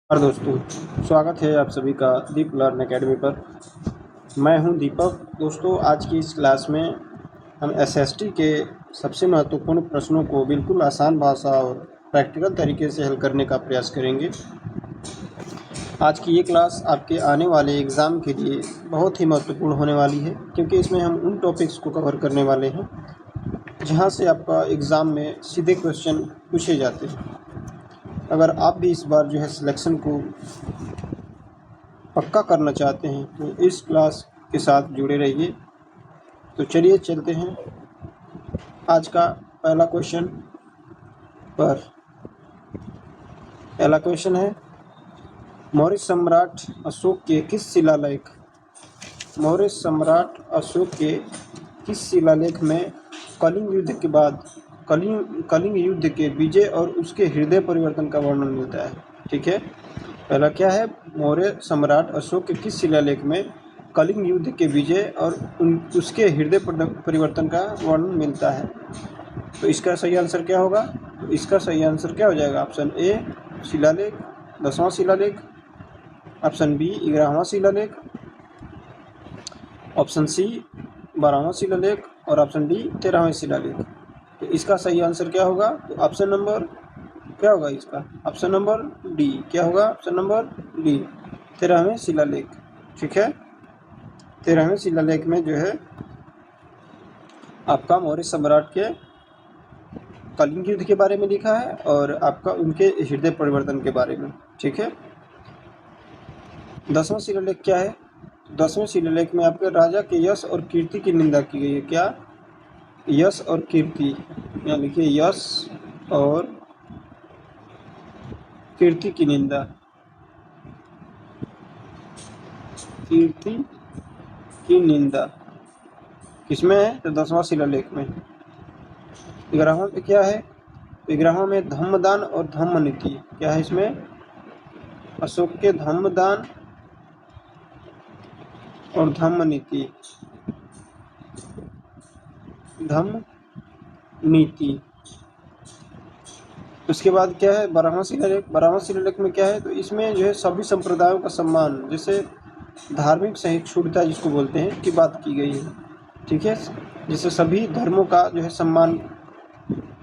और दोस्तों, स्वागत है आप सभी का दीप लर्न एकेडमी पर। मैं हूं दीपक। दोस्तों, आज की इस क्लास में हम एसएसटी के सबसे महत्वपूर्ण प्रश्नों को बिल्कुल आसान भाषा और प्रैक्टिकल तरीके से हल करने का प्रयास करेंगे। आज की ये क्लास आपके आने वाले एग्ज़ाम के लिए बहुत ही महत्वपूर्ण होने वाली है, क्योंकि इसमें हम उन टॉपिक्स को कवर करने वाले हैं जहाँ से आपका एग्ज़ाम में सीधे क्वेश्चन पूछे जाते हैं। अगर आप भी इस बार जो है सिलेक्शन को पक्का करना चाहते हैं तो इस क्लास के साथ जुड़े रहिए। तो चलिए चलते हैं आज का पहला क्वेश्चन पर। पहला क्वेश्चन है, मौर्य सम्राट अशोक के किस शिलालेख में कलिंग युद्ध के बाद कलिंग युद्ध के विजय और उसके हृदय परिवर्तन का वर्णन मिलता है। ठीक है, पहला क्या है, मौर्य सम्राट अशोक के किस शिलालेख में कलिंग युद्ध के विजय और उसके हृदय परिवर्तन का वर्णन मिलता है। तो इसका सही आंसर क्या होगा? तो इसका सही आंसर क्या हो जाएगा? ऑप्शन ए शिलालेख 10वां शिलालेख, ऑप्शन बी 11वां शिलालेख, ऑप्शन सी 12वां शिलालेख और ऑप्शन डी 13वां शिलालेख। तो इसका सही आंसर क्या होगा? तो ऑप्शन नंबर क्या होगा इसका? Option number D. क्या होगा? ऑप्शन नंबर डी 13वें शिलालेख। ठीक है, 13वें शिलालेख में जो है आपका मौर्य सम्राट के कलिंग युद्ध के बारे में लिखा है और आपका उनके हृदय परिवर्तन के बारे में। ठीक है, 10वां शिलालेख क्या है? 10वें शिलालेख में आपके राजा के यश और कीर्ति की निंदा की गई है। क्या? यश और कीर्ति, यहाँ लिखिए यश और कीर्ति की निंदा। कीर्ति की निंदा किसमें है? तो 10वां शिलालेख में। 11वां पे क्या है? 11वां में धम्मदान और धम्म नीति। क्या है इसमें? अशोक के धम्मदान और धम्म नीति, धम्म नीति। उसके बाद क्या है? 12वां शिलालेख। 12वां शिलालेख में क्या है? तो इसमें जो है सभी संप्रदायों का सम्मान, जैसे धार्मिक सहिष्णुता जिसको बोलते हैं, की बात की गई है। ठीक है, जिससे सभी धर्मों का जो है सम्मान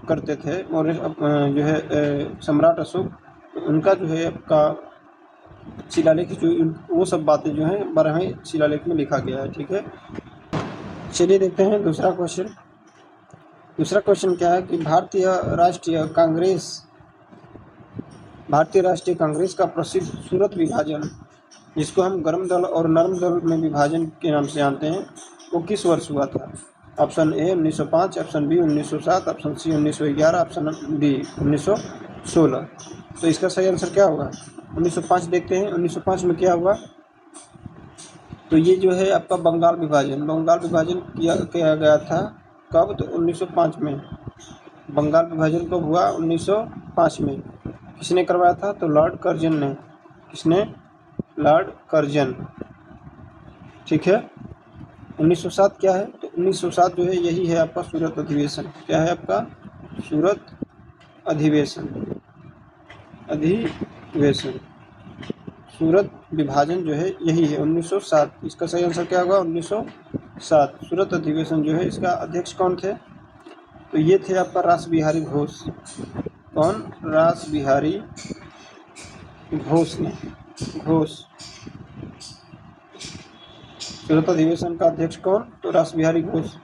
करते थे और जो है सम्राट अशोक, उनका जो है आपका शिलालेख जो वो सब बातें जो हैं 12वें शिलालेख में लिखा गया है। ठीक है, चलिए देखते हैं दूसरा क्वेश्चन। दूसरा क्वेश्चन क्या है कि भारतीय राष्ट्रीय कांग्रेस का प्रसिद्ध सूरत विभाजन, जिसको हम गर्म दल और नरम दल में विभाजन के नाम से जानते हैं, वो किस वर्ष हुआ था? Option A 1905, option B 1907, option C 1911, option D 1916। तो इसका सही आंसर क्या होगा? 1905 देखते हैं। 1905 में क्या हुआ? तो ये जो है आपका बंगाल विभाजन किया गया था। कब? तो 1905 में। बंगाल विभाजन कब हुआ? 1905 में। किसने करवाया था? तो लॉर्ड कर्जन ने। किसने? Lord Curzon. ठीक है, 1907 क्या है? तो 1907 जो है यही है आपका सूरत अधिवेशन। क्या है आपका? सूरत अधिवेशन। सूरत विभाजन जो है यही है 1907। इसका सही आंसर क्या होगा? 1907। सूरत अधिवेशन जो है इसका अध्यक्ष कौन थे? तो ये थे आपका रास बिहारी घोष। कौन? रास बिहारी घोष ने। सूरत अधिवेशन का अध्यक्ष कौन? तो रास बिहारी घोष।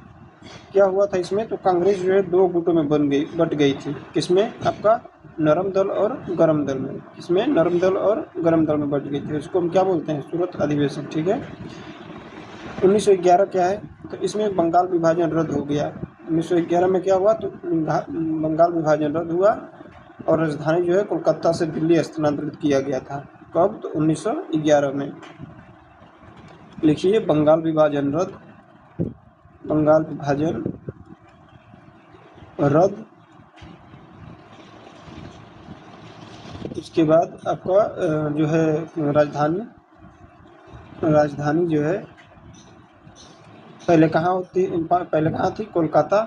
क्या हुआ था इसमें? तो कांग्रेस जो है दो गुटों में बट गई थी। किसमें? आपका नरम दल और गरम दल में। किसमें? नरम दल और गरम दल में बट गई थी। उसको हम क्या बोलते हैं? सूरत अधिवेशन। ठीक है, 1911 क्या है? तो इसमें बंगाल विभाजन रद्द हो गया। 1911 में क्या हुआ? तो बंगाल विभाजन रद्द हुआ और राजधानी जो है कोलकाता से दिल्ली स्थानांतरित किया गया था। कब? तो 1911 में। लिखिए बंगाल विभाजन रद्द। उसके बाद आपका जो है राजधानी जो है पहले कहाँ थी? कोलकाता।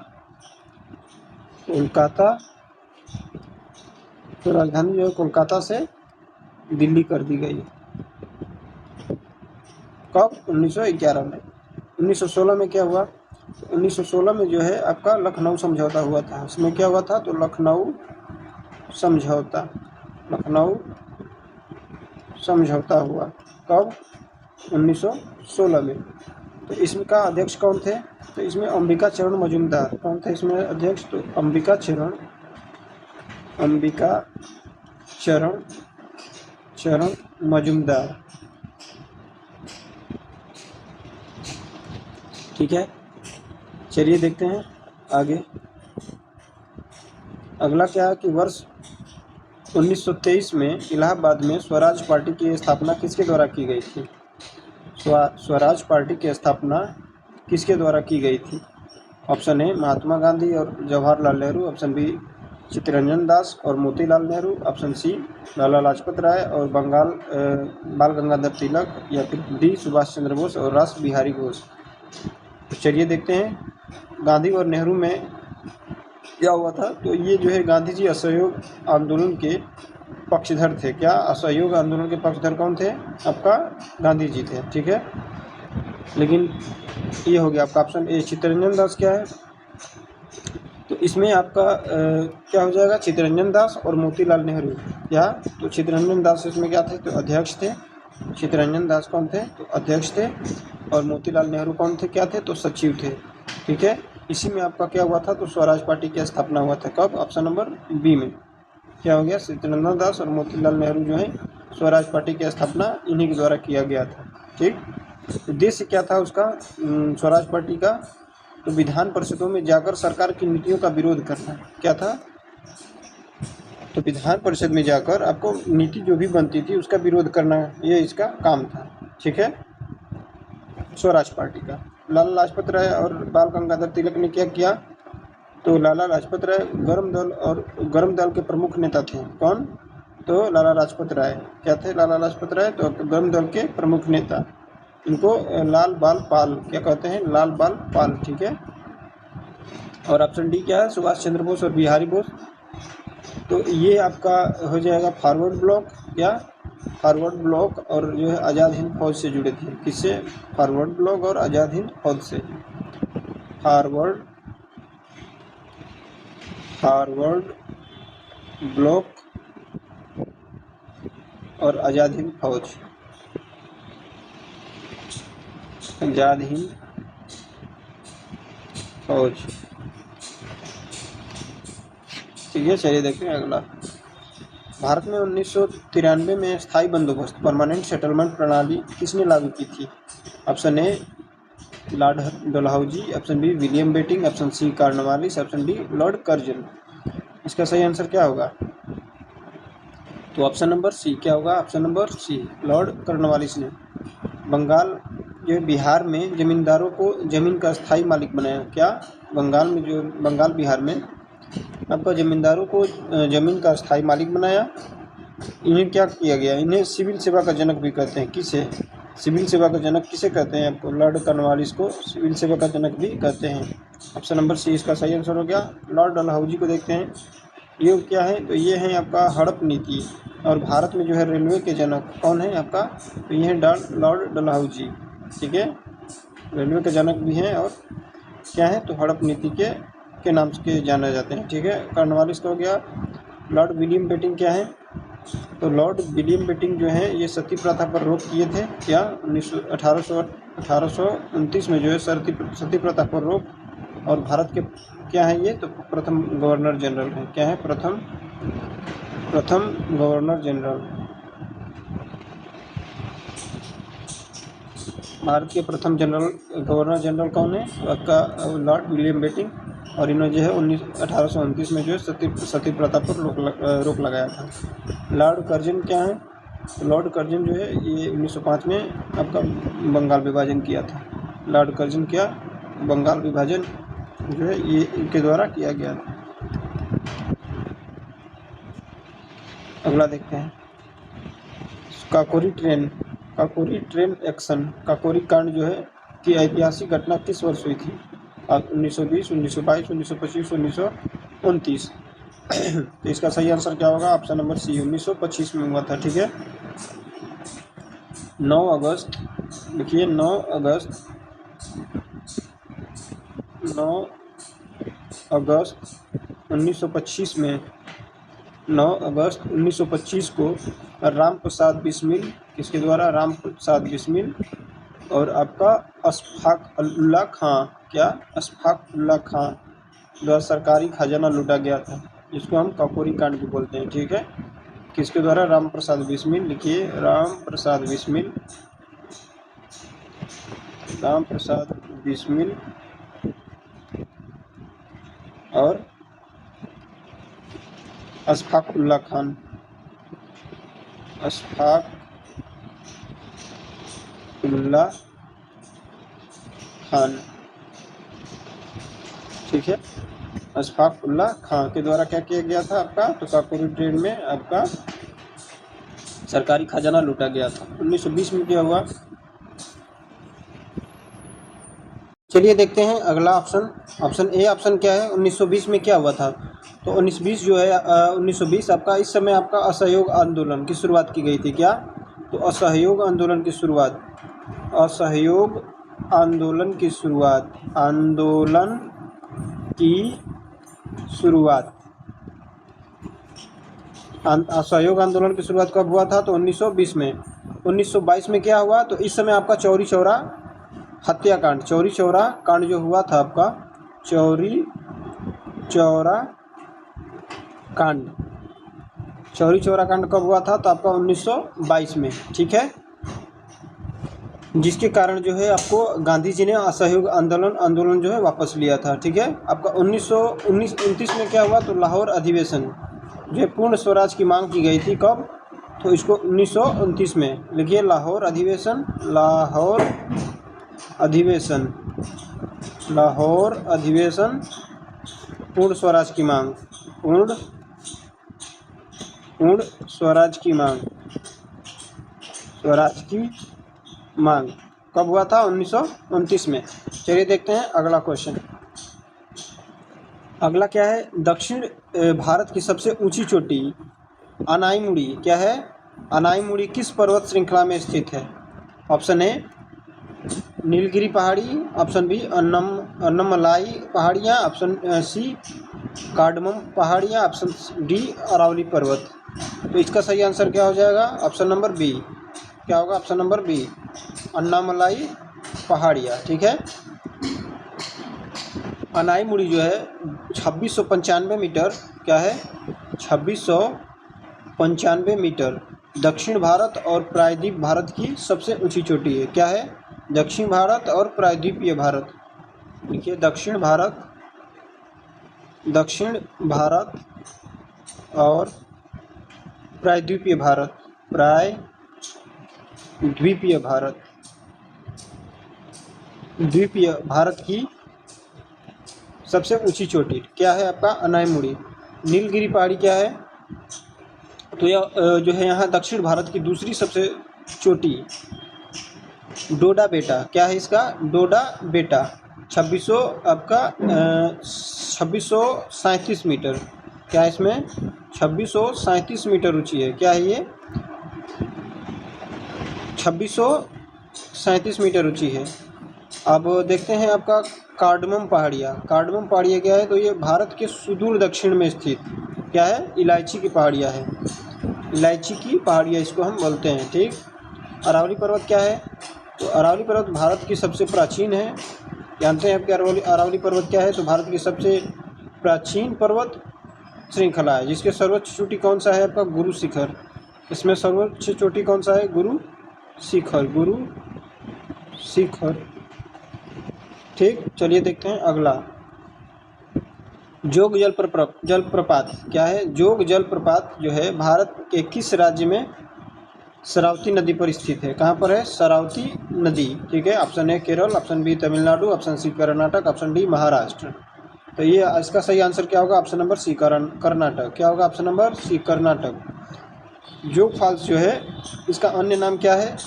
तो राजधानी जो है कोलकाता से दिल्ली कर दी गई। कब? 1911 में। 1916 में क्या हुआ? 1916 में जो है आपका लखनऊ समझौता हुआ था। इसमें क्या हुआ था? तो लखनऊ समझौता, लखनऊ समझौता हुआ। कब? 1916 में। तो इसमें का अध्यक्ष कौन थे? तो इसमें अंबिका चरण मजूमदार। कौन थे इसमें अध्यक्ष? तो अंबिका चरण मजूमदार। ठीक है, चलिए देखते हैं आगे। अगला क्या है कि वर्ष 1923 में इलाहाबाद में स्वराज पार्टी की स्थापना किसके द्वारा की गई थी? स्वराज पार्टी की स्थापना किसके द्वारा की गई थी? ऑप्शन ए महात्मा गांधी और जवाहरलाल नेहरू, ऑप्शन बी चित्तरंजन दास और मोतीलाल नेहरू, ऑप्शन सी लाला लाजपत राय और बाल गंगाधर तिलक, या फिर डी सुभाष चंद्र बोस और रास बिहारी घोष। तो चलिए देखते हैं गांधी और नेहरू में क्या हुआ था। तो ये जो है गांधी जी असहयोग आंदोलन के पक्षधर थे। क्या? असहयोग आंदोलन के पक्षधर कौन थे? आपका गांधी जी थे। ठीक है, लेकिन ये हो गया आपका ऑप्शन ए चित्तरंजन दास। क्या है? तो इसमें आपका क्या हो जाएगा? चित्तरंजन दास और मोतीलाल नेहरू। क्या? तो चित्तरंजन दास इसमें क्या थे? तो अध्यक्ष थे। चित्तरंजन दास कौन थे? तो अध्यक्ष थे। और मोतीलाल नेहरू कौन थे? क्या थे? तो सचिव थे। ठीक है, इसी में आपका क्या हुआ था? तो स्वराज पार्टी की स्थापना हुआ था। कब? ऑप्शन नंबर बी में। क्या हो गया? चित्तरंजन दास और मोतीलाल नेहरू जो है स्वराज पार्टी की स्थापना इन्हीं के द्वारा किया गया था। ठीक, उद्देश्य क्या था उसका स्वराज पार्टी का? तो विधान परिषदों में जाकर सरकार की नीतियों का विरोध करना। क्या था? तो विधान परिषद में जाकर आपको नीति जो भी बनती थी उसका विरोध करना, ये इसका काम था। ठीक है, स्वराज पार्टी का। लाला लाजपत राय और बाल गंगाधर तिलक ने क्या किया? तो लाला लाजपत राय गर्म दल के प्रमुख नेता थे। कौन? तो लाला लाजपत राय। क्या थे लाला लाजपत राय? तो गर्म दल के प्रमुख नेता। इनको लाल बाल पाल क्या कहते हैं? लाल बाल पाल। ठीक है, और ऑप्शन डी क्या है? सुभाष चंद्र बोस और बिहारी बोस। तो ये आपका हो जाएगा फॉरवर्ड ब्लॉक। क्या? फॉरवर्ड ब्लॉक और जो है आज़ाद हिंद फौज से जुड़े थे। किससे? फॉरवर्ड ब्लॉक और आज़ाद हिंद फौज से। फॉरवर्ड ब्लॉक और आज़ाद हिंद फौज, आज़ाद हिंद फौज। ठीक है, चलिए देखते हैं अगला। भारत में 1993 में स्थायी बंदोबस्त परमानेंट सेटलमेंट प्रणाली किसने लागू की थी? Option A Lord Dalhousie, option B William Bentinck, option C Cornwallis, option D Lord Curzon. इसका सही आंसर क्या होगा? तो ऑप्शन नंबर सी। क्या होगा? Option number C, Lord Cornwallis ने बंगाल जो बिहार में जमींदारों को जमीन का स्थायी मालिक बनाया। क्या? बंगाल बिहार में आपका जमींदारों को जमीन का स्थायी मालिक बनाया। इन्हें क्या किया गया? इन्हें सिविल सेवा का जनक भी कहते हैं। किसे? सिविल सेवा का जनक किसे कहते हैं? आपको लॉर्ड कॉर्नवालिस को सिविल सेवा का जनक भी कहते हैं। ऑप्शन नंबर सी इसका सही आंसर हो गया। लॉर्ड डलहौजी को देखते हैं, ये क्या है? तो ये है आपका हड़प नीति। और भारत में जो है रेलवे के जनक कौन है आपका? तो ये है लॉर्ड डलहौजी। ठीक है, रेलवे के जनक भी हैं और क्या है? तो हड़प नीति के नाम से जाने जाते हैं। ठीक है, कॉर्नवालिस का हो गया। लॉर्ड विलियम बेटिंग क्या है? तो लॉर्ड विलियम बेटिंग जो है ये सती प्रथा पर रोक किए थे। क्या? 1829 में जो है सती प्रथा पर रोक। और भारत के क्या है ये? तो प्रथम गवर्नर जनरल है। क्या है? प्रथम गवर्नर जनरल। भारत के प्रथम गवर्नर जनरल कौन है? आपका लॉर्ड विलियम बेटिंग। और इन्होंने जो है 1829 में जो है सती प्रथा पर रोक लगाया था। लॉर्ड कर्जन क्या है? लॉर्ड कर्जन जो है ये 1905 में आपका बंगाल विभाजन किया था। लॉर्ड कर्जन क्या? बंगाल विभाजन जो है ये इनके द्वारा किया गया था। अगला देखते हैं काकोरी ट्रेन एक्शन। काकोरी कांड जो है की ऐतिहासिक घटना किस वर्ष हुई थी? 1920, 1922, 1925, 1929। तो इसका सही आंसर क्या होगा? ऑप्शन नंबर सी 1925 में हुआ था। ठीक है, 9 अगस्त, लिखिए 9 अगस्त 1925 में, 9 अगस्त 1925 को राम प्रसाद बिस्मिल, किसके द्वारा? राम प्रसाद बिस्मिल और आपका अशफाक उल्लाह खां, क्या? अशफाक उल्लाह खां द्वारा सरकारी खजाना लूटा गया था, जिसको हम काकोरी कांड भी बोलते हैं। ठीक है, किसके द्वारा? राम प्रसाद बिस्मिल, लिखिए राम प्रसाद बिस्मिल, राम प्रसाद बिस्मिल और अशफाक उल्लाह खान, अशफाक उल्लाह खान। ठीक है, अशफाक उल्लाह खान के द्वारा क्या किया गया था आपका? तो काकोरी ट्रेड में आपका सरकारी खजाना लूटा गया था। 1920 में क्या हुआ? चलिए देखते हैं अगला ऑप्शन। ऑप्शन ए ऑप्शन क्या है? 1920 में क्या हुआ था? तो 1920 जो है 1920 आपका, इस समय आपका असहयोग आंदोलन की शुरुआत की गई थी। क्या? तो असहयोग आंदोलन की शुरुआत, असहयोग आंदोलन की शुरुआत, आंदोलन की शुरुआत, असहयोग आंदोलन की शुरुआत कब हुआ था? तो 1920 में। 1922 में क्या हुआ? तो इस समय आपका चौरी चौरा हत्याकांड, चौरी चौरा कांड जो हुआ था आपका, चौरी चौरा कांड, चौरी चौरा कांड कब हुआ था? तो आपका 1922 में। ठीक है, जिसके कारण जो है आपको गांधी जी ने असहयोग आंदोलन जो है वापस लिया था। ठीक है, आपका 1929 में क्या हुआ? तो लाहौर अधिवेशन जो है पूर्ण स्वराज की मांग की गई थी। कब? तो इसको 1929 में, लिखिए लाहौर अधिवेशन, लाहौर अधिवेशन, लाहौर अधिवेशन पूर्ण स्वराज की मांग, पूर्ण स्वराज की मांग, स्वराज की मांग कब हुआ था? 1929 में। चलिए देखते हैं अगला क्वेश्चन। अगला क्या है? दक्षिण भारत की सबसे ऊंची चोटी अनाईमुड़ी क्या है? अनाईमुड़ी किस पर्वत श्रृंखला में स्थित है? ऑप्शन ए नीलगिरी पहाड़ी, ऑप्शन बी अन्नमलाई पहाड़ियाँ, ऑप्शन सी कार्डमम पहाड़ियाँ, ऑप्शन डी अरावली पर्वत। तो इसका सही आंसर क्या हो जाएगा? Option number B. क्या होगा? ऑप्शन नंबर बी, अन्नामलाई पहाड़ियाँ। ठीक है, अनाईमुड़ी जो है 2695 मीटर, क्या है? 2695 मीटर दक्षिण भारत और प्रायद्वीप भारत की सबसे ऊंची चोटी है। क्या है? दक्षिण भारत और प्रायद्वीपीय भारत, देखिए दक्षिण भारत, दक्षिण भारत और प्रायद्वीपीय भारत, प्रायद्वीपीय भारत, द्वीपीय भारत की सबसे ऊंची चोटी क्या है? आपका अनाईमुड़ी। नीलगिरी पहाड़ी क्या है? तो यह जो है यहाँ दक्षिण भारत की दूसरी सबसे चोटी डोडा बेटा, क्या है इसका? डोडा बेटा 2600 आपका 2637 मीटर, क्या है इसमें? 2637 मीटर ऊंची है। क्या है ये? 2637 मीटर ऊंची है। अब देखते हैं आपका कार्डमम पहाड़ियाँ। कार्डमम पहाड़ियाँ क्या है? तो ये भारत के सुदूर दक्षिण में स्थित क्या है? इलायची की पहाड़ियाँ है, इलायची की पहाड़ियाँ इसको हम बोलते हैं। ठीक, अरावली पर्वत क्या है? तो अरावली पर्वत भारत की सबसे प्राचीन है। जानते हैं आपके अरावली पर्वत क्या है? तो भारत की सबसे प्राचीन पर्वत श्रृंखला है, जिसके सर्वोच्च चोटी कौन सा है? आपका गुरु शिखर। इसमें सर्वोच्च चोटी कौन सा है? गुरु शिखर, गुरु शिखर। ठीक, चलिए देखते हैं अगला। जोग जलप्रपात क्या है? जोग जलप्रपात जो है भारत के किस राज्य में शरावती नदी पर स्थित है? कहाँ पर है? शरावती नदी। ठीक है, option A Kerala, option B Tamil Nadu, option C Karnataka, option D Maharashtra. तो ये इसका सही आंसर क्या होगा? Option number C Karnataka. क्या होगा? Option number C Karnataka. Jog falls जो है इसका अन्य नाम क्या है?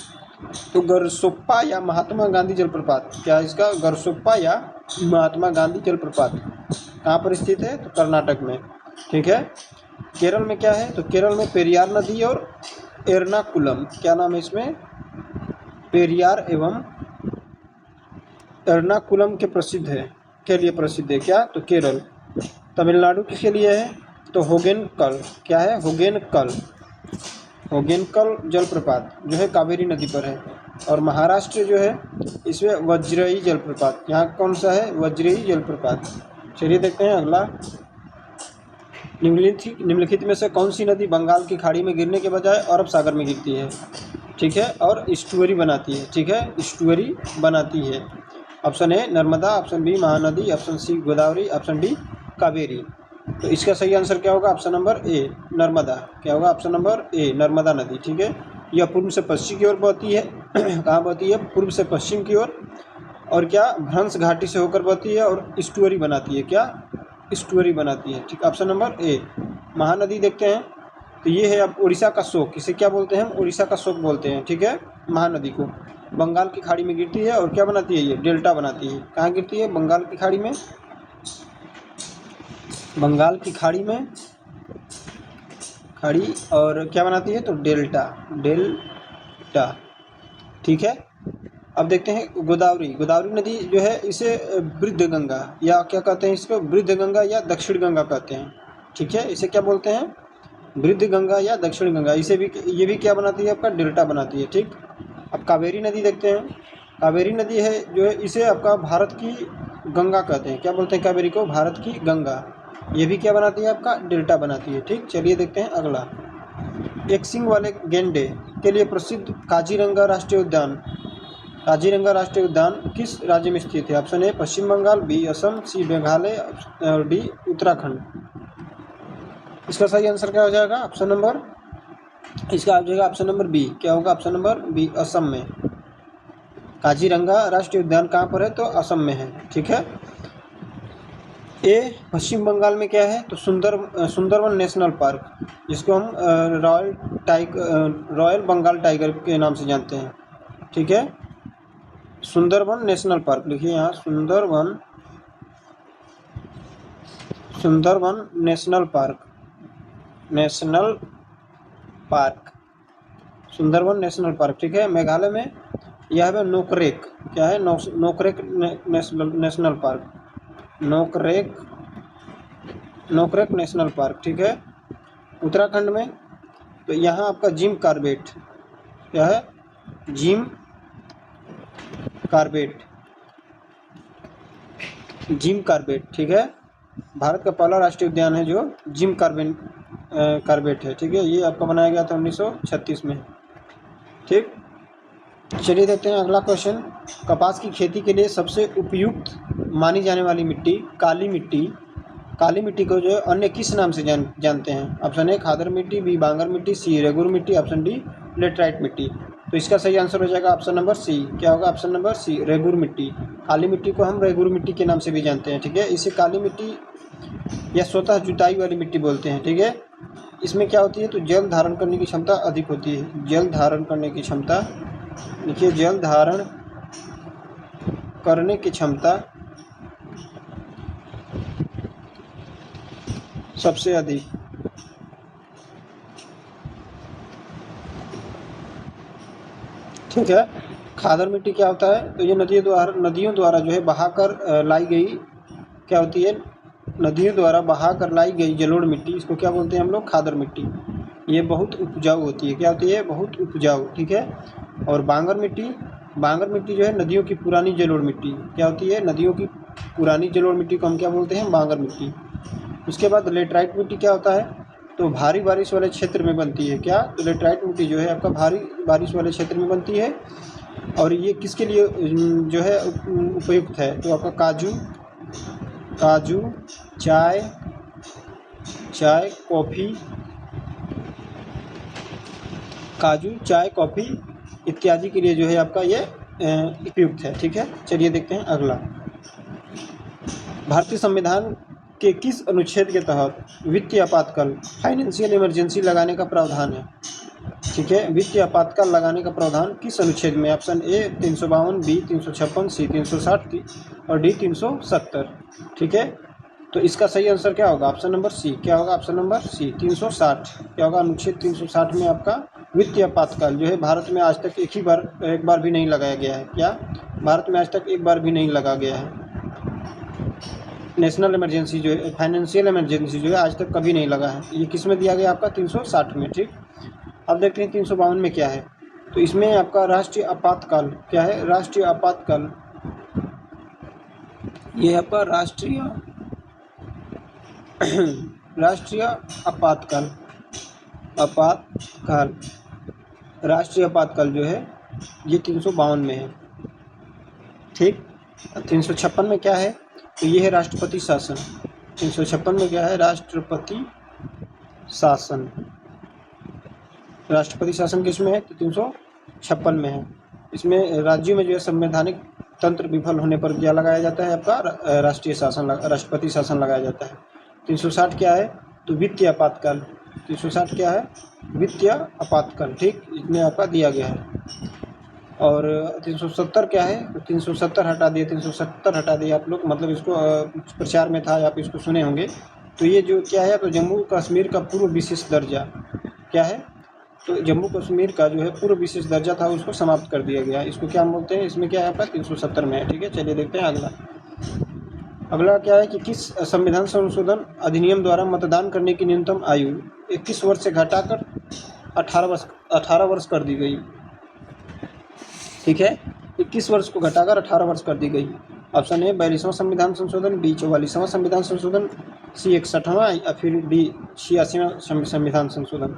तो गरसोप्पा या महात्मा गांधी जलप्रपात। क्या है इसका? गरसोप्पा या महात्मा गांधी जलप्रपात कहाँ पर स्थित है? तो कर्नाटक में। ठीक है, केरल में क्या है? तो केरल में पेरियार नदी और एर्नाकुलम, क्या नाम है इसमें? पेरियार एवं एर्नाकुलम के प्रसिद्ध है, के लिए प्रसिद्ध है क्या? तो केरल। तमिलनाडु किसके लिए है? तो होगेनकल। क्या है? होगेनकल। होगेनकल जलप्रपात जो है कावेरी नदी पर है। और महाराष्ट्र जो है इसमें वज्रई जलप्रपात, यहाँ कौन सा है? वज्रई जलप्रपात। चलिए देखते हैं अगला। निम्नलिखित में से कौन सी नदी बंगाल की खाड़ी में गिरने के बजाय अरब सागर में गिरती है? ठीक है, और स्टुअरी बनाती है। ठीक है, स्टुअरी बनाती है। Option A Narmada, option B Mahanadi, option C Godavari, option D Kaveri. तो इसका सही आंसर क्या होगा? Option number A Narmada. क्या होगा? ऑप्शन नंबर ए नर्मदा नदी। ठीक है, यह पूर्व से पश्चिम की ओर बहती है। कहाँ बहती है? पूर्व से पश्चिम की ओर। और क्या? भ्रंश घाटी से होकर बहती है और स्टुअरी बनाती है। क्या? स्टुअरी बनाती है। ठीक, ऑप्शन नंबर ए महानदी। देखते हैं तो ये है अब उड़ीसा का शोक। इसे क्या बोलते हैं? उड़ीसा का शोक बोलते हैं। ठीक है, महानदी को बंगाल की खाड़ी में गिरती है और क्या बनाती है? ये डेल्टा बनाती है। कहाँ गिरती है? बंगाल की खाड़ी में। बंगाल की खाड़ी में खाड़ी और क्या बनाती है? तो डेल्टा। डेल्टा। ठीक है, अब देखते हैं गोदावरी। गोदावरी नदी जो है इसे वृद्ध गंगा या क्या कहते हैं? इसको वृद्ध गंगा या दक्षिण गंगा कहते हैं। ठीक है, इसे क्या बोलते हैं? वृद्ध गंगा या दक्षिण गंगा। इसे भी, ये भी क्या बनाती है? आपका डेल्टा बनाती है। ठीक, अब कावेरी नदी देखते हैं। कावेरी नदी है जो है इसे आपका भारत की गंगा कहते हैं। क्या बोलते हैं कावेरी को? भारत की गंगा। ये भी क्या बनाती है? आपका डेल्टा बनाती है। ठीक, चलिए देखते हैं अगला। एक सींग वाले गैंडे के लिए प्रसिद्ध काजीरंगा राष्ट्रीय उद्यान। काजीरंगा राष्ट्रीय उद्यान किस राज्य में स्थित है? Option A Paschim Bangal, B Assam, C Meghalaya और डी उत्तराखंड। इसका सही आंसर क्या हो जाएगा? ऑप्शन नंबर, इसका आ जाएगा ऑप्शन नंबर बी। क्या होगा? ऑप्शन नंबर बी असम में। काजीरंगा राष्ट्रीय उद्यान कहाँ पर है? तो असम में है। ठीक है, ए पश्चिम बंगाल में क्या है? तो सुंदरवन नेशनल पार्क, जिसको हम रॉयल बंगाल टाइगर के नाम से जानते हैं। ठीक है, सुंदरवन नेशनल पार्क लिखिए यहाँ, Sundarban national park. Sundarban national park. ठीक है, मेघालय में यह है नोकरेक। क्या है? Nokrek national park. Nokrek national park. ठीक है, उत्तराखंड में तो यहाँ आपका जिम कार्बेट। क्या है? Jim Corbett. ठीक है, भारत का पहला राष्ट्रीय उद्यान है जो जिम कार्बेट है। ठीक है, ये आपका बनाया गया था 1936 में। ठीक, चलिए देखते हैं अगला क्वेश्चन। कपास की खेती के लिए सबसे उपयुक्त मानी जाने वाली मिट्टी काली मिट्टी को जो है अन्य किस नाम से जानते हैं? ऑप्शन ए खादर मिट्टी, बी बांगर मिट्टी, सी रेगुर मिट्टी, ऑप्शन डी लेटराइट मिट्टी। तो इसका सही आंसर हो जाएगा ऑप्शन नंबर सी। क्या होगा? ऑप्शन नंबर सी रेगुर मिट्टी। काली मिट्टी को हम रेगुर मिट्टी के नाम से भी जानते हैं। ठीक है, इसे काली मिट्टी या स्वतः जुताई वाली मिट्टी बोलते हैं। ठीक है, इसमें क्या होती है? तो जल धारण करने की क्षमता अधिक होती है। जल धारण करने की क्षमता, देखिए जल धारण करने की क्षमता सबसे अधिक। ठीक है, खादर मिट्टी क्या होता है? तो ये नदियों द्वारा जो है बहाकर लाई गई, क्या होती है? नदियों द्वारा बहाकर लाई गई जलोढ़ मिट्टी, इसको क्या बोलते हैं हम लोग? खादर मिट्टी। ये बहुत उपजाऊ होती है। क्या होती है? बहुत उपजाऊ। ठीक है, और बांगर मिट्टी जो है नदियों की पुरानी जलोढ़ मिट्टी। क्या होती है? नदियों की पुरानी जलोढ़ मिट्टी को हम क्या बोलते हैं? बांगर मिट्टी। उसके बाद लेटराइट मिट्टी क्या होता है? तो भारी बारिश वाले क्षेत्र में बनती है। क्या? तो लेटराइट मिट्टी जो है आपका भारी बारिश वाले क्षेत्र में बनती है। और ये किसके लिए जो है उपयुक्त है? तो आपका काजू, चाय, कॉफ़ी, इत्यादि के लिए जो है आपका ये उपयुक्त है। ठीक है, चलिए देखते हैं अगला। भारतीय संविधान के किस अनुच्छेद के तहत वित्तीय आपातकाल फाइनेंशियल इमरजेंसी लगाने का प्रावधान है? ठीक है, वित्तीय आपातकाल लगाने का प्रावधान किस अनुच्छेद में? ऑप्शन ए 352, बी 356, सी 360 और डी 370। ठीक है, तो इसका सही आंसर क्या होगा? Option number C. क्या होगा? Option number C 360। क्या होगा? अनुच्छेद 360 में आपका वित्तीय आपातकाल जो है भारत में आज तक एक बार भी नहीं लगाया गया है। क्या? भारत में आज तक एक बार भी नहीं लगा गया है। नेशनल इमरजेंसी जो है, फाइनेंशियल इमरजेंसी जो है आज तक कभी नहीं लगा है। ये किस में दिया गया? आपका 360 में। ठीक, अब देखते हैं 352 में क्या है। तो इसमें आपका राष्ट्रीय आपातकाल क्या है? राष्ट्रीय आपातकाल, ये आपका राष्ट्रीय आपातकाल राष्ट्रीय आपातकाल जो है ये 352 में है। ठीक, 356 में क्या है? तो ये है राष्ट्रपति शासन। 356 में क्या है? राष्ट्रपति शासन। राष्ट्रपति शासन किस में है? तो 356 में है। इसमें राज्यों में जो है संवैधानिक तंत्र विफल होने पर क्या लगाया जाता है? आपका राष्ट्रपति शासन लगाया जाता है। 360 क्या है? तो वित्तीय आपातकाल। 360 क्या है? वित्तीय आपातकाल। ठीक, इसमें आपका दिया गया है। और 370 क्या है? तो 370 हटा दिए, 370 हटा दिए आप लोग, मतलब इसको प्रचार में था, आप इसको सुने होंगे। तो ये जो क्या है? तो जम्मू कश्मीर का पूर्व विशेष दर्जा क्या है? तो जम्मू कश्मीर का जो है पूर्व विशेष दर्जा था, उसको समाप्त कर दिया गया। इसको क्या बोलते हैं? इसमें क्या है आपका? 370 में है। ठीक है, चलिए देखते हैं अगला क्या है कि किस संविधान संशोधन अधिनियम द्वारा मतदान करने की न्यूनतम आयु 21 वर्ष से घटाकर 18 वर्ष कर दी गई। ठीक है, 21 वर्ष को घटाकर 18 वर्ष कर दी गई। ऑप्शन ए 42वां संविधान संशोधन, बी 44वां संविधान संशोधन, सी 61वां या फिर डी 86वां संविधान संशोधन।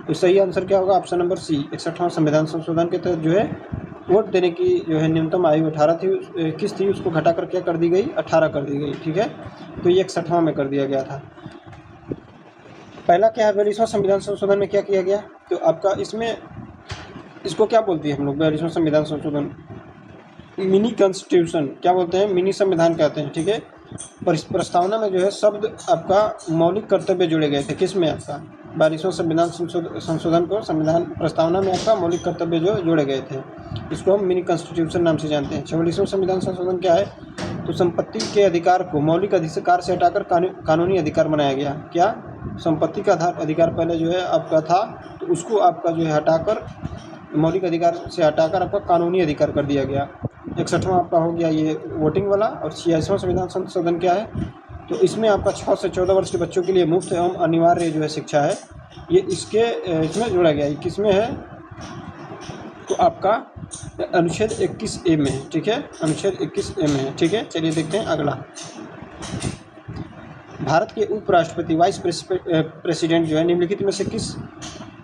तो सही आंसर क्या होगा? ऑप्शन नंबर सी 61वां संविधान संशोधन के तहत जो है वोट देने की जो है न्यूनतम आयु 18 थी, 21 थी, उसको घटाकर क्या कर दी गई? 18 कर दी गई। ठीक है, तो ये 61वां में कर दिया गया था। पहला क्या है? 42वां संविधान संशोधन में क्या किया गया? तो आपका इसमें इसको क्या बोलते हैं हम लोग? 42वां संविधान संशोधन मिनी कॉन्स्टिट्यूशन क्या बोलते हैं? मिनी संविधान कहते हैं। ठीक है, पर इस प्रस्तावना में जो है शब्द आपका मौलिक कर्तव्य जुड़े गए थे। किस में? आपका 42वां संविधान संशोधन को संविधान प्रस्तावना में आपका मौलिक कर्तव्य जो जोड़े गए थे, इसको हम मिनी कॉन्स्टिट्यूशन नाम से जानते हैं। 44वां संविधान संशोधन क्या है? तो संपत्ति के अधिकार को मौलिक अधिकार से हटाकर कानूनी अधिकार बनाया गया। क्या? संपत्ति का अधिकार पहले जो है आपका था, तो उसको आपका जो है हटाकर मौलिक अधिकार से हटाकर आपका कानूनी अधिकार कर दिया गया। 61वां आपका हो गया ये वोटिंग वाला। और 86वां संविधान संशोधन क्या है? तो इसमें आपका 6 से 14 वर्ष के बच्चों के लिए मुफ्त एवं अनिवार्य जो है शिक्षा है, ये इसमें जोड़ा गया है। किसमें है? तो आपका अनुच्छेद 21A में है। ठीक है, अनुच्छेद 21A में है। ठीक है, चलिए देखते हैं अगला। भारत के उपराष्ट्रपति वाइस प्रेसिडेंट जो है निम्नलिखित में से किस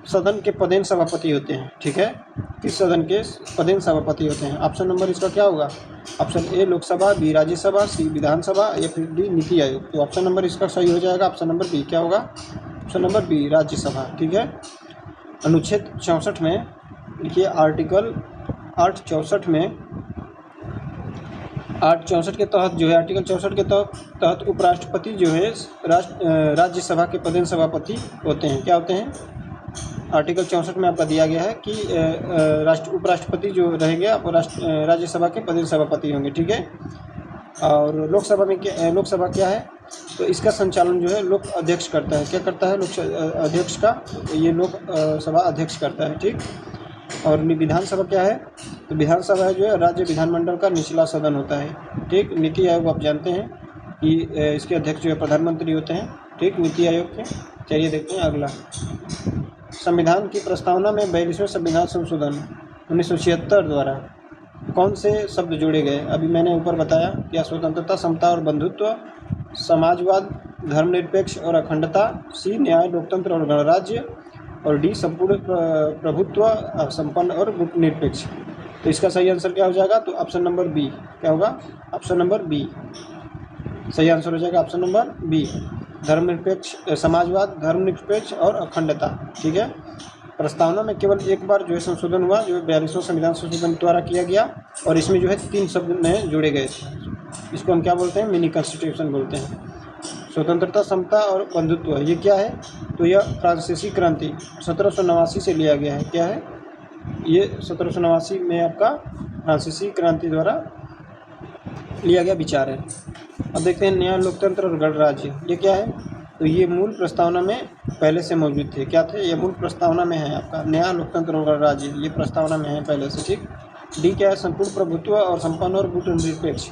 सदन के पदेन सभापति होते हैं? ठीक है, किस सदन के पदेन सभापति होते हैं? ऑप्शन नंबर इसका क्या होगा? Option A Lok Sabha, B Rajya Sabha, C Vidhan Sabha या फिर डी नीति आयोग। तो ऑप्शन नंबर इसका सही हो जाएगा। ऑप्शन नंबर बी क्या होगा? Option number B Rajya Sabha. ठीक है, अनुच्छेद 64 में देखिए आर्टिकल 864 में 864 के तहत जो है आर्टिकल 64 के तहत उपराष्ट्रपति जो है राज्यसभा के पदेन सभापति होते हैं। क्या होते हैं? आर्टिकल 64 में आपका दिया गया है कि उपराष्ट्रपति जो रहेंगे आप राज्यसभा के पदेन सभापति होंगे। ठीक है, और लोकसभा क्या है? तो इसका संचालन जो है लोक अध्यक्ष करता है। क्या करता है? लोक अध्यक्ष का, ये लोक सभा अध्यक्ष करता है। ठीक, और विधानसभा क्या है? तो विधानसभा जो है राज्य विधानमंडल का निचला सदन होता है। ठीक, नीति आयोग आप जानते हैं कि इसके अध्यक्ष जो है प्रधानमंत्री होते हैं। ठीक, नीति आयोग के। चलिए देखते हैं अगला। संविधान की प्रस्तावना में 42वें संविधान संशोधन 1976 द्वारा कौन से शब्द जोड़े गए? अभी मैंने ऊपर बताया क्या? स्वतंत्रता, समता और बंधुत्व, समाजवाद, धर्मनिरपेक्ष और अखंडता, सी न्याय, लोकतंत्र और गणराज्य, और डी संपूर्ण प्रभुत्व, संपन्न और निरपेक्ष। तो इसका सही आंसर क्या हो जाएगा? तो ऑप्शन नंबर बी क्या होगा? ऑप्शन नंबर बी सही आंसर हो जाएगा। ऑप्शन नंबर बी धर्मनिरपेक्ष, समाजवाद, धर्मनिरपेक्ष और अखंडता। ठीक है, प्रस्तावना में केवल एक बार जो है संशोधन हुआ, जो 42वां संविधान संशोधन द्वारा किया गया, और इसमें जो है 3 शब्द नए जोड़े गए थे। इसको हम क्या बोलते हैं? मिनी कॉन्स्टिट्यूशन बोलते हैं। स्वतंत्रता, समता और बंधुत्व, ये क्या है? तो यह फ्रांसीसी क्रांति 1789 से लिया गया है। क्या है ये? 1789 में आपका फ्रांसीसी क्रांति द्वारा लिया गया विचार है। अब देखते हैं न्याय, लोकतंत्र और गणराज्य, ये क्या है? तो ये मूल प्रस्तावना में पहले से मौजूद थे, क्या थे ये? मूल प्रस्तावना में है आपका नया लोकतंत्र और राज्य, ये प्रस्तावना में है पहले से, ठीक। डी क्या है? संपूर्ण प्रभुत्व और संपन्न और गुटनिरपेक्ष,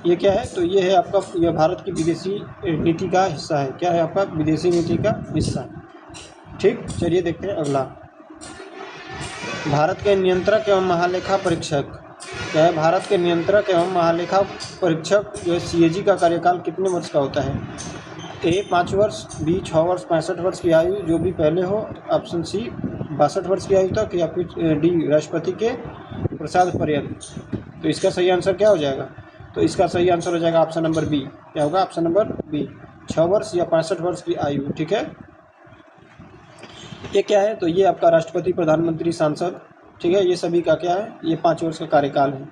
ये क्या है? तो ये है आपका, यह भारत की विदेशी नीति का हिस्सा है। क्या है आपका? विदेशी नीति का हिस्सा, ठीक। चलिए देखते हैं अगला। भारत के नियंत्रक एवं महालेखा परीक्षक, क्या है? भारत के नियंत्रक एवं महालेखा परीक्षक जो है CAG का कार्यकाल कितने वर्ष का होता है? A 5 वर्ष, B 6 वर्ष 65 वर्ष की आयु जो भी पहले हो, ऑप्शन C 62 वर्ष की आयु तक, या फिर D राष्ट्रपति के प्रसाद पर्यंत। तो इसका सही आंसर क्या हो जाएगा? तो इसका सही आंसर हो जाएगा ऑप्शन नंबर बी। क्या होगा? ऑप्शन नंबर बी, 6 वर्ष या 65 वर्ष की आयु, ठीक है। ये क्या है? तो ये आपका राष्ट्रपति, प्रधानमंत्री, सांसद, ठीक है, ये सभी का क्या है? ये 5 वर्ष का कार्यकाल है,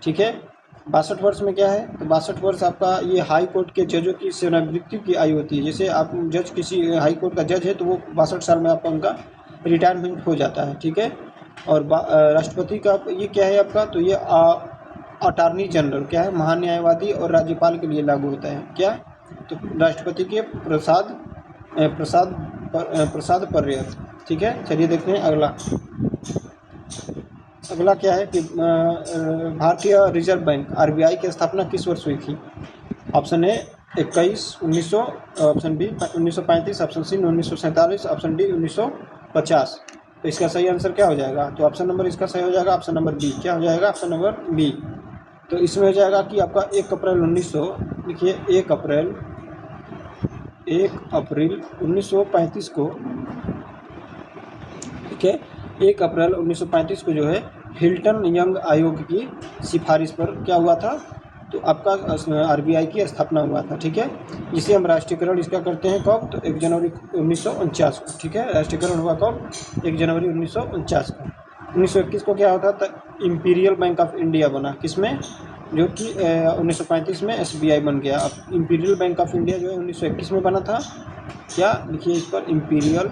ठीक है। 62 वर्ष में क्या है? तो 62 वर्ष आपका ये हाई कोर्ट के जजों की सेवानिवृत्ति की आयु होती है। जैसे आप जज, किसी हाई कोर्ट का जज है तो वो 62 साल में आपका उनका रिटायरमेंट हो जाता है, ठीक है। और राष्ट्रपति का ये क्या है आपका? तो ये अटॉर्नी जनरल, क्या है? महान्यायवादी और राज्यपाल के लिए लागू होता है। क्या? तो राष्ट्रपति के प्रसाद पर्यंत, ठीक है। चलिए देखते हैं अगला। अगला क्या है कि भारतीय रिजर्व बैंक RBI की स्थापना किस वर्ष हुई थी? Option A 1900, option B 1935, option C 1947, option D 1950। तो इसका सही आंसर क्या हो जाएगा? तो ऑप्शन नंबर इसका सही हो जाएगा ऑप्शन नंबर बी। क्या हो जाएगा? Option number B. तो इसमें हो जाएगा कि आपका 1 अप्रैल 1900, देखिए 1 अप्रैल 1935 को, ठीक है, 1 अप्रैल 1935 को जो है हिल्टन यंग आयोग की सिफारिश पर क्या हुआ था? तो आपका RBI की स्थापना हुआ था, ठीक है। जिसे हम राष्ट्रीयकरण इसका करते हैं कब? तो 1 जनवरी 1949 को, ठीक है। राष्ट्रीयकरण हुआ कब? 1 जनवरी 1949 को। 1921 को क्या होता था? इम्पीरियल बैंक ऑफ इंडिया बना, किसमें? जो कि 1935 में SBI बन गया। अब इम्पीरियल बैंक ऑफ इंडिया जो है 1921 में बना था। क्या लिखिए इस पर? इम्पीरियल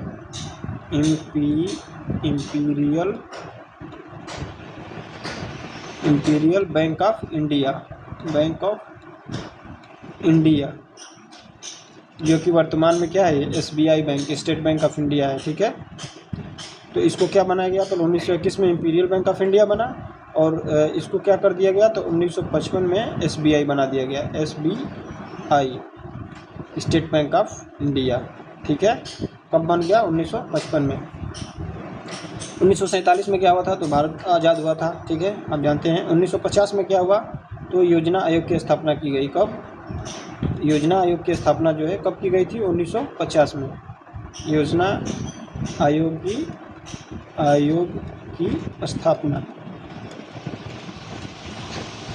बैंक ऑफ इंडिया, जो कि वर्तमान में क्या है? SBI bank, state bank of India है, ठीक है। तो इसको क्या बनाया गया? तो 1921 में इम्पीरियल बैंक ऑफ इंडिया बना, और इसको क्या कर दिया गया? तो 1955 में SBI बना दिया गया, SBI, state bank of India, ठीक है। कब बन गया? 1955 में। 1947 में क्या हुआ था? तो भारत आज़ाद हुआ था, ठीक है, आप जानते हैं। 1950 में क्या हुआ? तो योजना आयोग की स्थापना की गई। कब? योजना आयोग की स्थापना जो है कब की गई थी? 1950 में। योजना आयोग की स्थापना,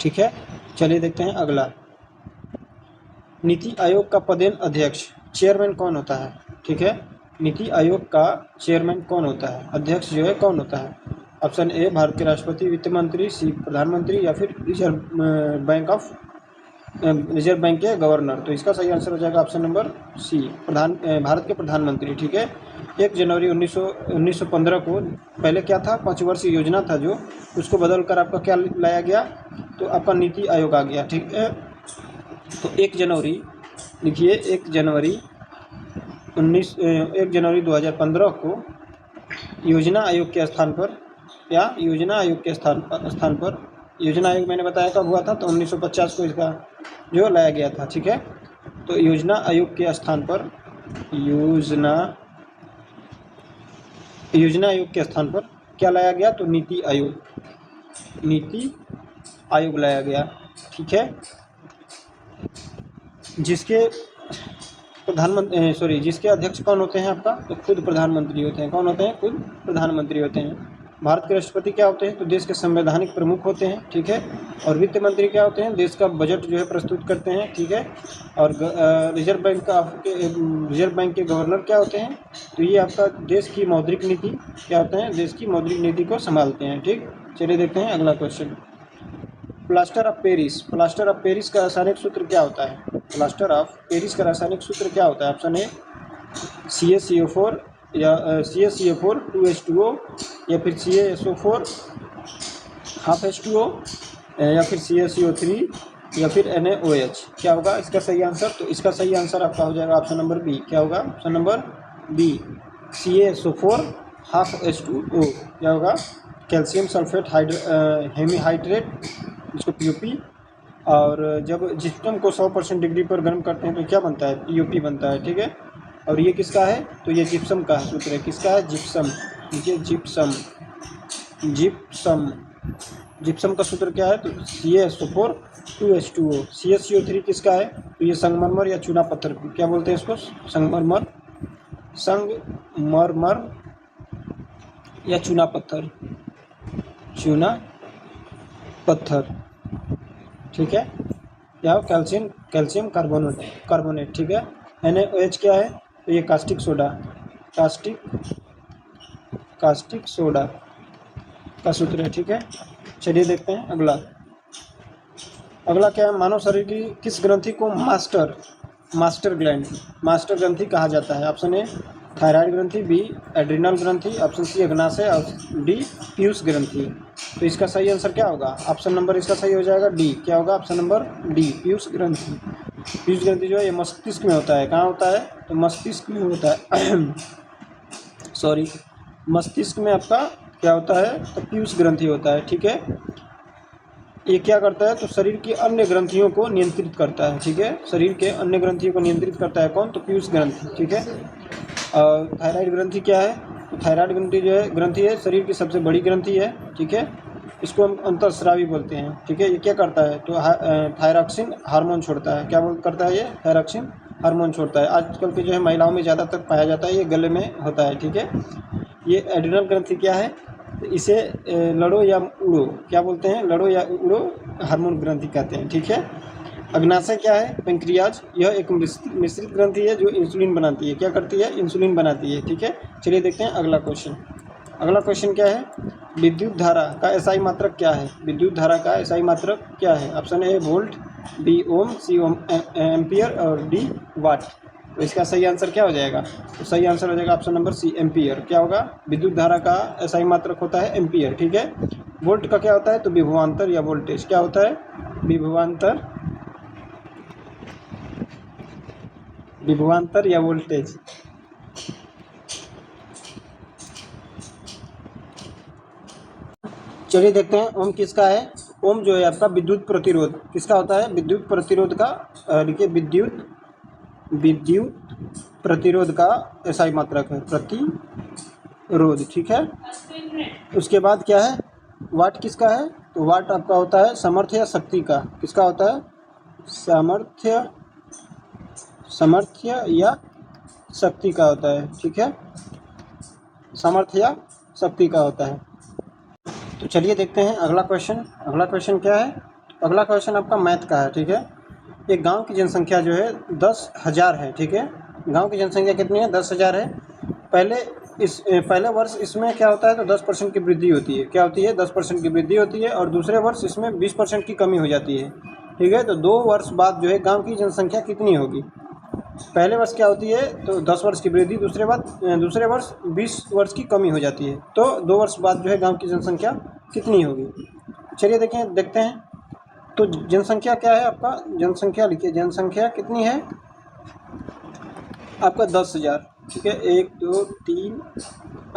ठीक है। चलिए देखते हैं अगला। नीति आयोग का पदेन अध्यक्ष, चेयरमैन कौन होता है? ठीक है, नीति आयोग का चेयरमैन कौन होता है? अध्यक्ष जो है कौन होता है? ऑप्शन ए भारत के राष्ट्रपति, वित्त मंत्री, सी प्रधानमंत्री, या फिर रिजर्व बैंक के गवर्नर। तो इसका सही आंसर हो जाएगा ऑप्शन नंबर सी, भारत के प्रधानमंत्री, ठीक है। 1 जनवरी 1915 को पहले क्या था? 5 वर्षीय योजना था, जो उसको बदल कर आपका क्या लाया गया? तो आपका नीति आयोग आ गया, ठीक है। तो 1 जनवरी लिखिए, 1 जनवरी 2015 को योजना आयोग के स्थान पर, क्या योजना आयोग के स्थान पर, योजना आयोग मैंने बताया कब हुआ था? तो 1950 को इसका जो लाया गया था, ठीक है। तो योजना आयोग के स्थान पर, योजना आयोग के स्थान पर क्या लाया गया? तो नीति आयोग लाया गया, ठीक है। जिसके जिसके अध्यक्ष कौन होते हैं आपका? तो खुद प्रधानमंत्री होते हैं। कौन होते हैं? खुद प्रधानमंत्री होते हैं। भारत के राष्ट्रपति क्या होते हैं? तो देश के संवैधानिक प्रमुख होते हैं, ठीक है। और वित्त मंत्री क्या होते हैं? देश का बजट जो है प्रस्तुत करते हैं, ठीक है। और रिजर्व बैंक के गवर्नर क्या होते हैं? तो ये आपका देश की मौद्रिक नीति क्या होते हैं? देश की मौद्रिक नीति को संभालते हैं, ठीक। चलिए देखते हैं अगला क्वेश्चन। प्लास्टर ऑफ पेरिस का रासायनिक सूत्र क्या होता है? प्लास्टर ऑफ पेरिस का रासायनिक सूत्र क्या होता है? ऑप्शन ए CaCO4 या CaCO4 2H2O, या फिर CaSO4 हाफ H2O, या फिर CaCO3, या फिर NaOH। क्या होगा इसका सही आंसर? तो इसका सही आंसर आपका हो जाएगा ऑप्शन नंबर बी। क्या होगा? Option number B CaSO4 half H2O, क्या होगा कैल्शियम सल्फेट हेमीहाइड्रेट, जिसको POP। और जब जिप्सम को 100% डिग्री पर गर्म करते हैं तो क्या बनता है, POP बनता है, ठीक है। और ये किसका है, तो ये जिप्सम का सूत्र है, किसका है, जिप्सम, ये जिप्सम, जिप्सम, जिप्सम का सूत्र क्या है, तो CaSO4 2H2O। CaCO3 किसका है, तो ये संगमरमर या चूना पत्थर, क्या बोलते हैं इसको, संगमरमर, संगमरमर या चूना पत्थर, चूना पत्थर, ठीक है। या कैल्शियम कार्बोनेट, ठीक है। NaOH क्या है, तो ये कास्टिक सोडा, कास्टिक सोडा का सूत्र है, ठीक है। चलिए देखते हैं अगला क्या है, मानव शरीर की किस ग्रंथि को मास्टर ग्रंथि कहा जाता है। ऑप्शन ए थायराइड ग्रंथि, बी एड्रिनल ग्रंथि, ऑप्शन सी अग्नाशय और डी पीयूष ग्रंथि। तो इसका सही आंसर क्या होगा, ऑप्शन नंबर इसका सही हो जाएगा डी, क्या होगा ऑप्शन नंबर डी, पीयूष ग्रंथि। पीयूष ग्रंथि जो है ये मस्तिष्क में होता है, कहाँ होता है, तो मस्तिष्क में होता है सॉरी, मस्तिष्क में आपका क्या होता है, तो पीयूष ग्रंथि होता है, ठीक है। ये क्या करता है, तो शरीर की अन्य ग्रंथियों को नियंत्रित करता है, ठीक है। शरीर के अन्य ग्रंथियों को नियंत्रित करता है कौन, तो पीयूष ग्रंथि, ठीक है। और थायराइड ग्रंथि क्या है, तो थायराइड ग्रंथि जो है ग्रंथि है शरीर की सबसे बड़ी ग्रंथि है, ठीक है। इसको हम अंतःस्रावी बोलते हैं, ठीक है। ये क्या करता है, तो थायरॉक्सिन हार्मोन छोड़ता है, क्या करता है, ये थायरॉक्सिन हार्मोन छोड़ता है। आजकल के जो है महिलाओं में ज़्यादातर पाया जाता है, ये गले में होता है, ठीक है। ये एड्रिनल ग्रंथि क्या है, तो इसे लड़ो या उड़ो क्या बोलते हैं, लड़ो या उड़ो हार्मोन ग्रंथि कहते हैं, ठीक है। अग्नाशय क्या है, पेंक्रियाज, यह एक मिश्रित ग्रंथि है जो इंसुलिन बनाती है, क्या करती है, इंसुलिन बनाती है, ठीक है। चलिए देखते हैं अगला क्वेश्चन क्या है, विद्युत धारा का एसआई मात्रक क्या है, विद्युत धारा का एसआई मात्रक क्या है। Option A volt, B ohm, C ohm ampere और डी वाट। तो इसका सही आंसर क्या हो जाएगा, तो सही आंसर हो जाएगा ऑप्शन नंबर सी, एम्पियर। क्या होगा, विद्युत धारा का एसआई मात्रक होता है एम्पियर, ठीक है। वोल्ट का क्या होता है, तो विभवांतर या वोल्टेज, क्या होता है, विभवांतर या वोल्टेज। चलिए देखते हैं ओम किसका है, ओम जो है आपका विद्युत प्रतिरोध किसका होता है, विद्युत प्रतिरोध का लिखिए, विद्युत प्रतिरोध का एसआई मात्रक है प्रतिरोध, ठीक है। उसके बाद क्या है, वाट किसका है, तो वाट आपका होता है सामर्थ्य या शक्ति का, किसका होता है, सामर्थ्य या शक्ति का होता है, ठीक है, सामर्थ्य या शक्ति का होता है। तो चलिए देखते हैं अगला क्वेश्चन क्या है, अगला क्वेश्चन आपका मैथ का है, ठीक है। एक गांव की जनसंख्या जो है 10,000 है, ठीक है। गांव की जनसंख्या कितनी है, 10,000 है। पहले वर्ष इसमें क्या होता है, तो 10% की वृद्धि होती है, क्या होती है, 10% की वृद्धि होती है। और दूसरे वर्ष इसमें 20% की कमी हो जाती है, ठीक है। तो 2 वर्ष बाद जो है गाँव की जनसंख्या कितनी होगी, पहले वर्ष क्या होती है, तो 10 वर्ष की वृद्धि, दूसरे वर्ष 20 वर्ष की कमी हो जाती है। तो 2 वर्ष बाद जो है गांव की जनसंख्या कितनी होगी। चलिए देखते हैं। तो जनसंख्या क्या है आपका, जनसंख्या लिखिए, जनसंख्या कितनी है आपका 10,000, ठीक है। 1 2 3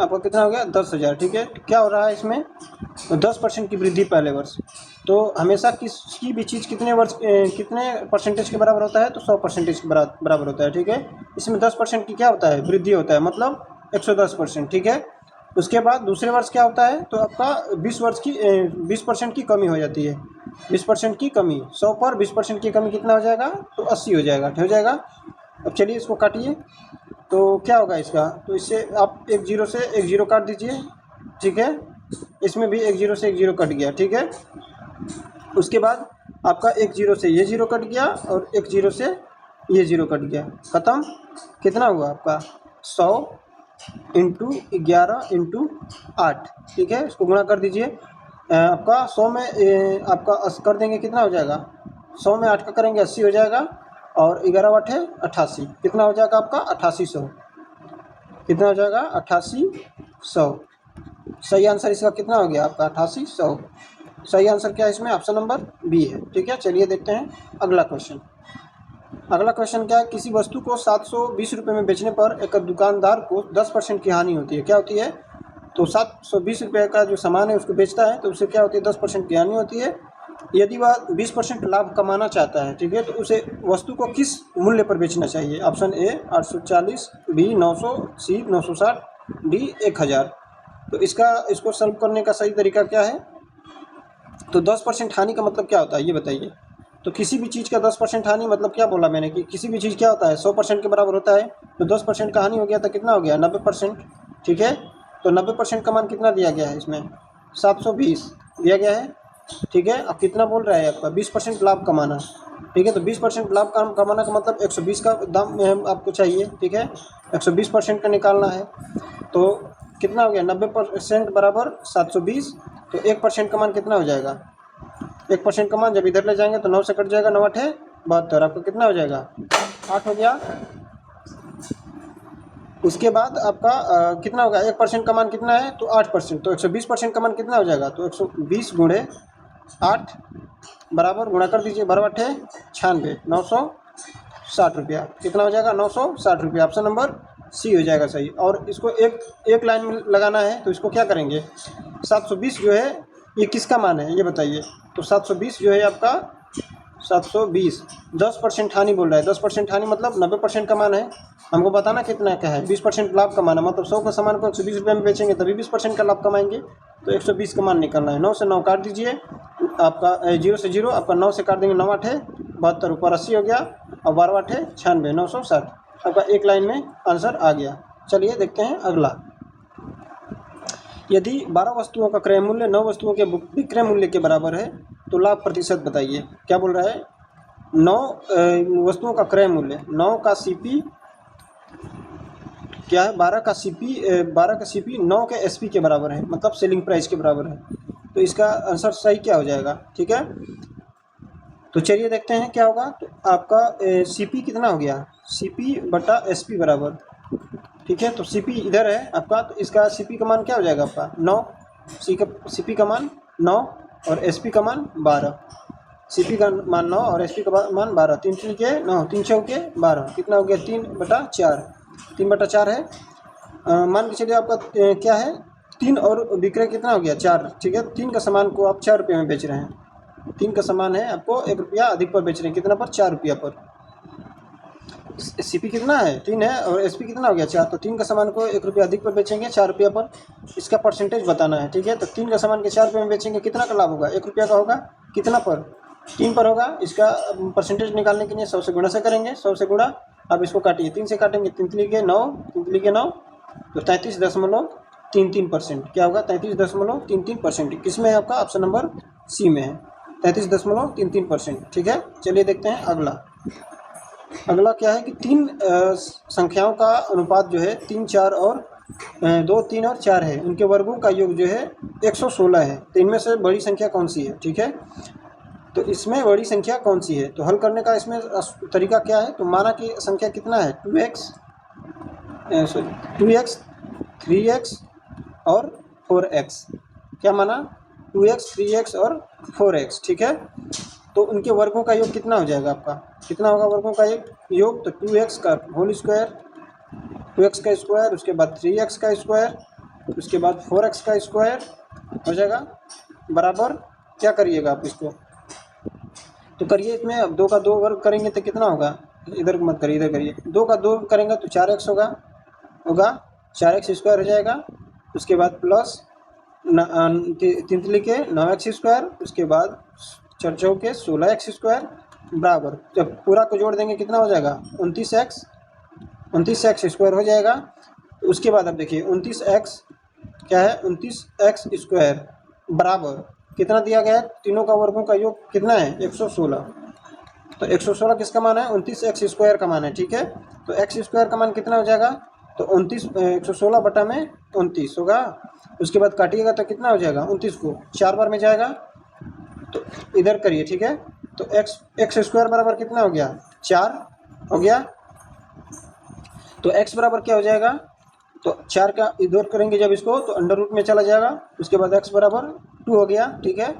आपका कितना हो गया, 10,000, ठीक है। तो क्या हो रहा है इसमें, तो 10% की वृद्धि पहले वर्ष। तो हमेशा किसी भी चीज़ कितने परसेंटेज के बराबर होता है, तो 100% के बराबर होता है, ठीक है। इसमें 10% की क्या होता है, वृद्धि होता है, मतलब 110%, ठीक है। उसके बाद दूसरे वर्ष क्या होता है, तो आपका 20% की कमी हो जाती है, 20% की कमी, 100 पर 20% की कमी कितना हो जाएगा, तो 80 हो जाएगा। अब चलिए इसको काटिए, तो क्या होगा इसका, तो इससे आप एक जीरो से एक जीरो काट दीजिए, ठीक है। इसमें भी एक जीरो से एक जीरो कट गया, ठीक है। उसके बाद आपका एक जीरो से ये जीरो कट गया और एक जीरो से ये जीरो कट गया, ख़त्म। कितना हुआ आपका 100 इंटू 11 इंटू 8, ठीक है। इसको गुणा कर दीजिए, आपका 100 में आपका कर देंगे, कितना हो जाएगा, 100 में 8 का करेंगे 80 हो जाएगा, और 11 8 है 88, कितना हो जाएगा आपका 8800, कितना हो जाएगा 8800। सही आंसर इसका कितना हो गया आपका 8800। सही आंसर क्या है इसमें, ऑप्शन नंबर बी है, ठीक है। चलिए देखते हैं अगला क्वेश्चन अगला क्वेश्चन क्या है, किसी वस्तु को 720 रुपये में बेचने पर एक दुकानदार को 10% की हानि होती है, क्या होती है? तो 720 रुपये का जो सामान है उसको बेचता है तो उससे क्या होती है, 10% की हानि होती है। यदि वह 20% लाभ कमाना चाहता है, ठीक है, तो उसे वस्तु को किस मूल्य पर बेचना चाहिए? Option A 840, B 900, C 960, D 1000। तो इसको सॉल्व करने का सही तरीका क्या है? तो 10% हानि का मतलब क्या होता है ये बताइए। तो किसी भी चीज़ का 10% हानि मतलब क्या बोला मैंने कि किसी भी चीज़ क्या होता है 100% के बराबर होता है। तो 10% का हानि हो गया तो कितना हो गया? 90%। ठीक है, तो 90% का मान कितना दिया गया है इसमें? 720 दिया गया है। ठीक है, अब कितना बोल रहा है आपका? 20% लाभ कमाना। ठीक है, तो 20% लाभ कमाना का मतलब 120 का दाम आपको चाहिए। ठीक है, 120% का निकालना है तो कितना हो गया? 90% बराबर 720। तो 1% का मान कितना हो जाएगा? 1% का मान जब इधर ले जाएंगे तो 9 से कट जाएगा, 9 8 72, आपको कितना हो जाएगा? 8 हो गया। उसके बाद आपका कितना होगा? 1% का मान कितना है? तो 8%। तो 120% का मान कितना हो जाएगा? तो 120 गुणे 8 बराबर गुणा कर दीजिए, 12 8 96, 960 रुपया। कितना हो जाएगा? 960 रुपया। ऑप्शन नंबर सी हो जाएगा सही। और इसको एक लाइन में लगाना है तो इसको क्या करेंगे? 720 जो है ये किसका मान है ये बताइए। तो 720 जो है आपका 720 10% हानि बोल रहा है। 10% हानि मतलब 90% का मान है। हमको बताना कितना का है? 20% लाभ कमाना, मतलब 100 का सामान को 120 रुपये में बेचेंगे तभी 20% का लाभ कमाएंगे। तो 120 का मान निकलना है। 9 से 9 काट दीजिए, आपका 0 से 0, आपका 9 से काट देंगे, 9 8 72, ऊपर 80 हो गया और 12 8 96, 960। आपका एक लाइन में आंसर आ गया। चलिए देखते हैं अगला। यदि 12 वस्तुओं का क्रय मूल्य 9 वस्तुओं के विक्रय मूल्य के बराबर है तो लाभ प्रतिशत बताइए। क्या बोल रहा है? 9 वस्तुओं का क्रय मूल्य, 9 का सीपी क्या है? 12 का सीपी 9 के एसपी के बराबर है, मतलब सेलिंग प्राइस के बराबर है। तो इसका आंसर सही क्या हो जाएगा? ठीक है, तो चलिए देखते हैं क्या होगा। तो आपका सीपी कितना हो गया? सीपी बटा एसपी बराबर, ठीक है, तो सीपी इधर है आपका, तो इसका सीपी का मान क्या हो जाएगा आपका? 9। सीपी का मान 9 और एसपी का मान 12। सीपी का मान 9 और एसपी का मान 12। 3 3 के 9, 3 6 के 12, कितना हो गया? 3/4। 3/4 है। मान के चलिए आपका क्या है? 3 और विक्रय कितना हो गया? 4। ठीक है, 3 का सामान को आप 4 रुपये में बेच रहे हैं। 3 का सामान है, आपको 1 रुपया अधिक पर बेच रहे हैं। कितना पर? 4 रुपया पर। सीपी कितना है? 3 है और एसपी कितना हो गया? 4। तो 3 का सामान को 1 रुपया अधिक पर बेचेंगे 4 रुपया पर। इसका परसेंटेज बताना है। ठीक है, तो 3 का सामान के 4 रुपये में बेचेंगे, कितना का लाभ होगा? 1 रुपया का होगा। कितना पर? 3 पर होगा। इसका परसेंटेज निकालने के लिए 100 से गुणा से करेंगे। 100 से गुणा, अब इसको काटिए, 3 से काटेंगे, 3 3 के 9, 3 3 के 9, तो 33.33%। क्या होगा? 33.33%। किसमें है आपका? ऑप्शन नंबर सी में है, 33.33%। ठीक है, चलिए देखते हैं अगला। अगला क्या है कि 3 संख्याओं का अनुपात जो है 3 4 और 2 3 और 4 है, उनके वर्गों का योग जो है 116 है। तो इनमें से बड़ी संख्या कौन सी है? ठीक है, तो इसमें बड़ी संख्या कौन सी है? तो हल करने का इसमें तरीका क्या है? तो माना कि संख्या कितना है? 2x 3x और 4x। क्या माना? 2x 3x और 4x। ठीक है, तो उनके वर्गों का योग कितना हो जाएगा आपका? कितना होगा वर्गों का योग? तो 2x का होल स्क्वायर, 2x का स्क्वायर, उसके बाद 3x का स्क्वायर, उसके बाद 4x का स्क्वायर हो जाएगा बराबर। क्या करिएगा आप इसको? तो करिए इसमें, अब 2 का 2 वर्ग करेंगे तो कितना होगा? इधर मत करिए, इधर करिए। 2 का 2 करेंगे तो 4x होगा 4x स्क्वायर हो जाएगा। उसके बाद प्लस तितली के 9x स्क्वायर, उसके बाद चर्चों के 16x स्क्वायर बराबर, जब पूरा को जोड़ देंगे कितना हो जाएगा? 29x स्क्वायर हो जाएगा। उसके बाद अब देखिए 29x क्या है? 29x स्क्वायर बराबर कितना दिया गया है? तीनों का वर्गों का योग कितना है? 116। तो 116 किसका मान है? 29x स्क्वायर का मान है। ठीक है, तो x स्क्वायर का मान कितना हो जाएगा? तो 116 बटा में 29 होगा। उसके बाद काटिएगा तो कितना हो जाएगा? 29 को 4 बार में जाएगा, तो इधर करिए। ठीक है, तो x स्क्वायर बराबर कितना हो गया? 4 हो गया। तो x बराबर क्या हो जाएगा? तो 4 का इधर करेंगे जब इसको तो अंडर रूट में चला जाएगा। उसके बाद x बराबर 2 हो गया। ठीक है,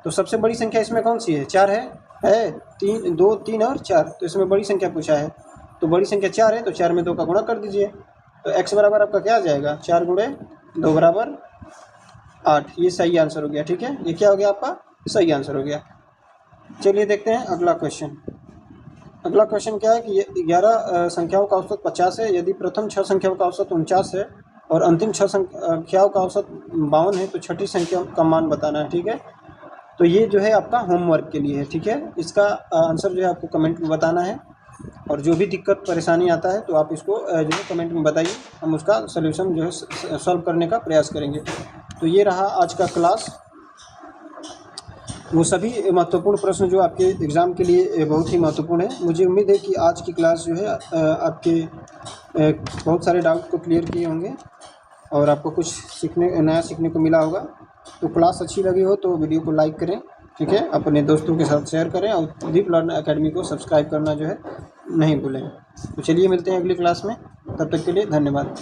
तो सबसे बड़ी संख्या इसमें कौन सी है? 4 है। है 3, 2, 3 और 4, तो इसमें बड़ी संख्या पूछा है, तो बड़ी संख्या 4 है, तो 4 में 2 का गुणा कर दीजिए, तो x बराबर आपका क्या आ जाएगा, 4 गुणे 2 बराबर 8। ये सही आंसर हो गया। ठीक है, ये क्या हो गया आपका, सही आंसर हो गया। चलिए देखते हैं अगला क्वेश्चन। अगला क्वेश्चन क्या है कि ये 11 संख्याओं का औसत 50 है। यदि प्रथम 6 संख्याओं का औसत 49 है और अंतिम 6 संख्याओं का औसत 52 है, तो छठी संख्या का मान बताना है। ठीक है, तो ये जो है आपका होमवर्क के लिए है। ठीक है, इसका आंसर जो है आपको कमेंट में बताना है, और जो भी दिक्कत परेशानी आता है तो आप इसको जो है कमेंट में बताइए, हम उसका सलूशन जो है सॉल्व करने का प्रयास करेंगे। तो ये रहा आज का क्लास। वो सभी महत्वपूर्ण प्रश्न जो आपके एग्ज़ाम के लिए बहुत ही महत्वपूर्ण है। मुझे उम्मीद है कि आज की क्लास जो है आपके बहुत सारे डाउट को क्लियर किए होंगे और आपको कुछ नया सीखने को मिला होगा। तो क्लास अच्छी लगी हो तो वीडियो को लाइक करें। ठीक है, अपने दोस्तों के साथ शेयर करें और दीप लर्न एकेडमी को सब्सक्राइब करना जो है नहीं भूलें। तो चलिए मिलते हैं अगली क्लास में, तब तक के लिए धन्यवाद।